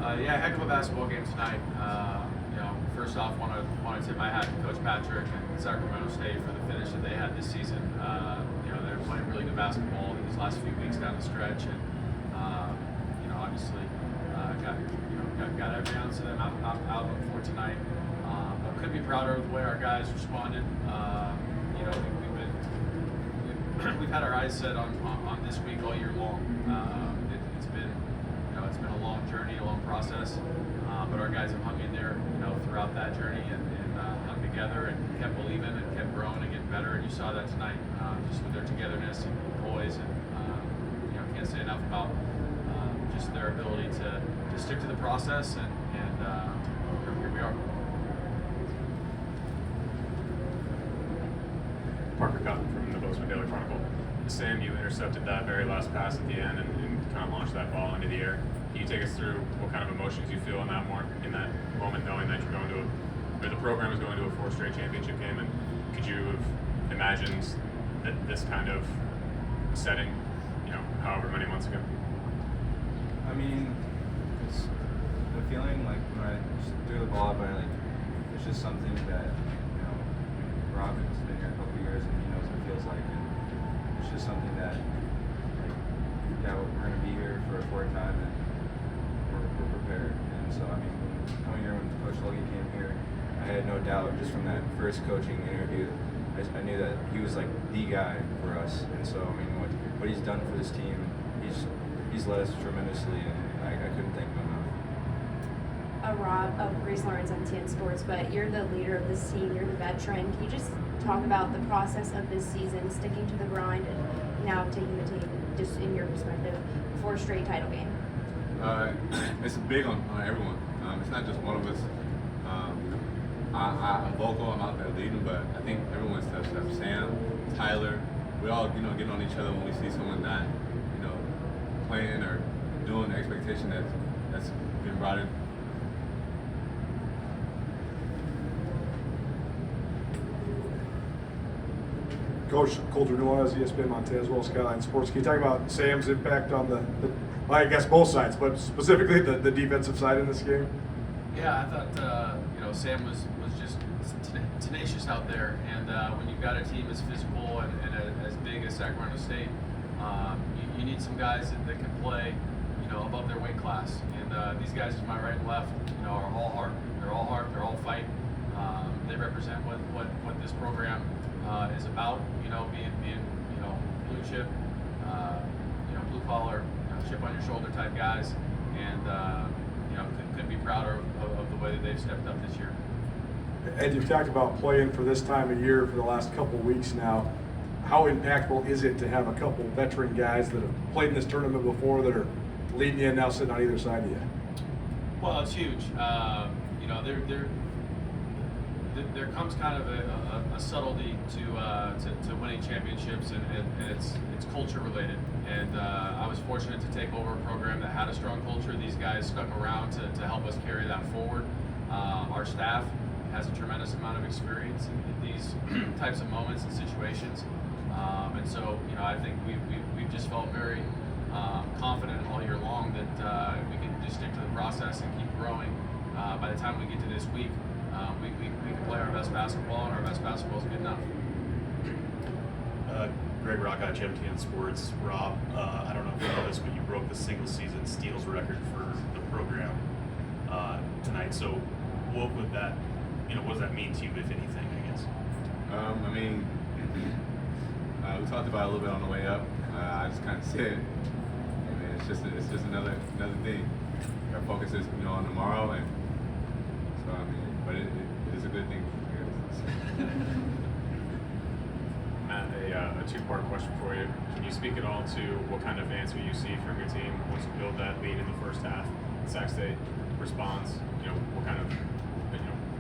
Yeah, heck of a basketball game tonight. First off, want to tip my hat to Coach Patrick and Sacramento State for the finish that they had this season. They're playing really good basketball these last few weeks down the stretch, and obviously got every ounce of them out for tonight. But couldn't be prouder of the way our guys responded. We've had our eyes set on this week all year long. It's been a long journey, a long process, but our guys have hung in there, throughout that journey and hung together and kept believing and kept growing and getting better. And you saw that tonight, just with their togetherness and poise. And can't say enough about just their ability to stick to the process. And here we are. Parker Cotton from the Boise Daily Chronicle. Sam, you intercepted that very last pass at the end and kind of launched that ball into the air. Can you take us through what kind of emotions you feel in that moment, knowing that you're the program is going to a 4 straight championship game, and could you have imagined that this kind of setting, however many months ago? I mean, it's the feeling like when I just threw the ball up, it's just something that Robin's been here a couple of years and he knows what it feels like, and it's just something that we're going to be here for a 4th time and we're prepared. And so coming here when Coach Logie came here, I had no doubt just from that first coaching interview. I knew that he was like the guy for us, and so what he's done for this team, he's led us tremendously, and I couldn't thank him enough. Rob of Grace Lawrence MTN Sports, but you're the leader of this team, you're the veteran. Can you just talk about the process of this season, sticking to the grind, and now taking the team, just in your perspective, 4 straight title game? It's big on everyone. It's not just one of us. I'm vocal, I'm out there leading, but I think everyone steps up. Sam, Tyler, we all get on each other when we see someone not playing or doing the expectation that's been brought in. Coach Colter Nuanez, ESPN Montana, as well as Skyline Sports. Can you talk about Sam's impact on I guess both sides, but specifically the defensive side in this game? Yeah, I thought Sam was just tenacious out there, and when you've got a team as physical and as big as Sacramento State, you need some guys that can play, above their weight class. And these guys to my right and left, are all heart. They're all heart. They're all fight. They represent what this program is about. Being blue chip, blue collar, chip on your shoulder type guys, and couldn't be prouder of the way that they've stepped up this year. Ed, you've talked about playing for this time of year for the last couple of weeks now. How impactful is it to have a couple veteran guys that have played in this tournament before that are leading you and now sitting on either side of you? Well, it's huge. There comes kind of a subtlety to winning championships, and it's culture related. And I was fortunate to take over a program that had a strong culture. These guys stuck around to help us carry that forward. Our staff has a tremendous amount of experience in these types of moments and situations. And so, I think we've just felt very confident all year long that if we can just stick to the process and keep growing, by the time we get to this week, we can play our best basketball, and our best basketball is good enough. Greg Rockeye, MTN Sports. Rob, I don't know if you know this, but you broke the single-season steals record for the program tonight. So, what would that, what does that mean to you, if anything? I guess. We talked about it a little bit on the way up. I just kind of said, it's just another thing. Our focus is on tomorrow, and so but it is a good thing. Matt, a 2-part question for you. Can you speak at all to what kind of answer you see from your team once you build that lead in the first half? Sac State responds. What kind of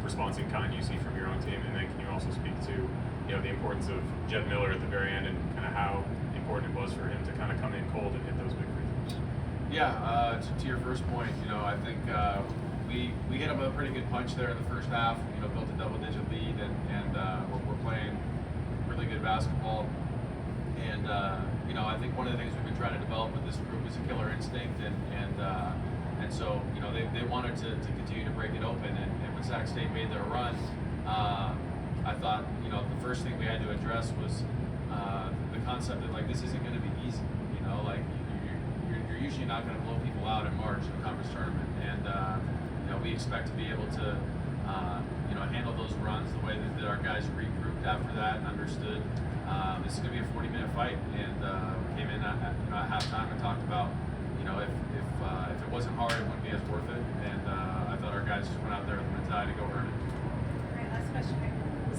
response in kind you see from your own team, and then can you also speak to the importance of Jed Miller at the very end and kind of how important it was for him to kind of come in cold and hit those big free throws? Yeah, to your first point, I think we hit them with a pretty good punch there in the first half. Built a double-digit lead, and we're playing really good basketball. And I think one of the things we've been trying to develop with this group is a killer instinct, and so they wanted to continue to break it open. And when Sac State made their run, I thought, the first thing we had to address was the concept that, like, this isn't going to be easy. Like, you're usually not going to blow people out in March in a conference tournament. And, we expect to be able to, handle those runs the way that our guys regrouped after that and understood this is going to be a 40-minute fight. And we came in at halftime and talked about, if it wasn't hard, it wouldn't be as worth it. And I thought our guys just went out there with the mentality to go earn it. All right, last question.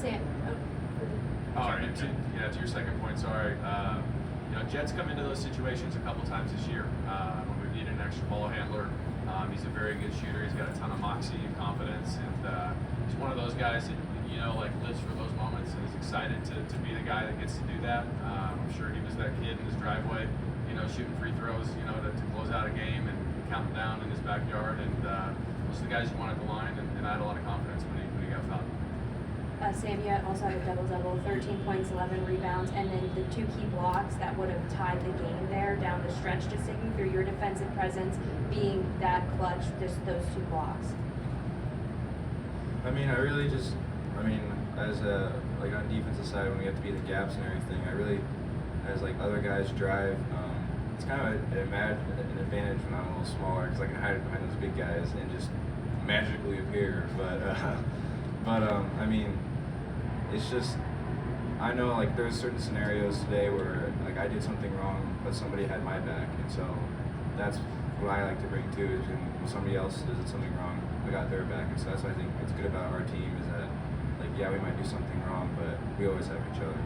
Sam. To your second point, sorry. Jed's come into those situations a couple times this year when we needed an extra ball handler. He's a very good shooter. He's got a ton of moxie and confidence, and he's one of those guys that lives for those moments and is excited to be the guy that gets to do that. I'm sure he was that kid in his driveway, shooting free throws, to close out a game and counting down in his backyard. And those are the guys you want at the line, and I had a lot of confidence when he got fouled. Sam, you also had a double-double, 13 points, 11 rebounds, and then the 2 key blocks that would have tied the game there down the stretch. Just taking through your defensive presence being that clutch, just those 2 blocks. I mean, as on defensive side, when we have to beat the gaps and everything, I really, as other guys drive, it's kind of an advantage when I'm a little smaller because I can hide behind those big guys and just magically appear. But it's just, I know there's certain scenarios today where I did something wrong, but somebody had my back, and so that's what I like to bring too. Is when somebody else does something wrong, I got their back, and so that's what I think it's good about our team is that we might do something wrong, but we always have each other.